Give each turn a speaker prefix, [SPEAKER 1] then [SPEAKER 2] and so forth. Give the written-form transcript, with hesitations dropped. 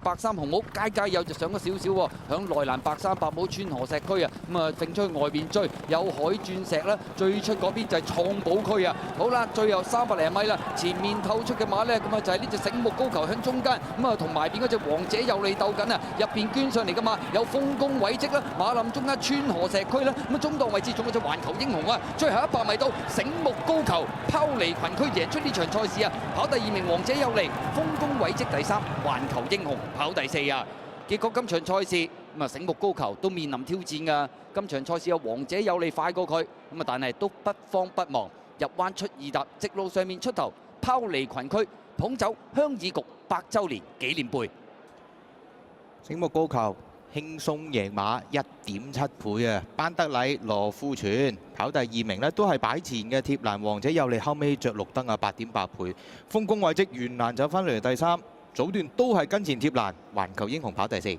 [SPEAKER 1] 白衫紅帽佳佳友就上咗少少喎，響內欄白衫白帽川河石區啊，咁啊揈出去外邊追，有海鑽石啦，最出嗰邊就係創寶區啊。好啦，最後300零米啦，前面透出嘅馬咧，咁啊就係呢隻醒目高球響中間，咁啊同埋邊嗰隻王者有利鬥緊啊，入邊捐上嚟嘅馬有豐功偉績啦，馬林中間川河石區啦，咁啊中檔位置仲有隻環球英雄啊，最後100米到醒目高球拋離群區贏出呢場賽事啊，跑第2名王者有利，豐功偉績第3，環球英雄跑第4啊！結果今場賽事咁啊，醒目高球都面臨挑戰㗎。今場賽事有王者有利快過佢，咁啊，但係都不慌不忙，入彎出2踏，直路上面出頭，拋離群區，捧走鄉議局100週年紀念杯。
[SPEAKER 2] 醒目高球輕鬆贏馬1.7倍啊！班德禮羅富全跑第2名呢，都係擺前嘅貼欄王者有利，後尾着綠燈啊，8.8倍。豐功偉績原欄走翻嚟第3，早段都係跟前貼欄，環球英雄跑第4。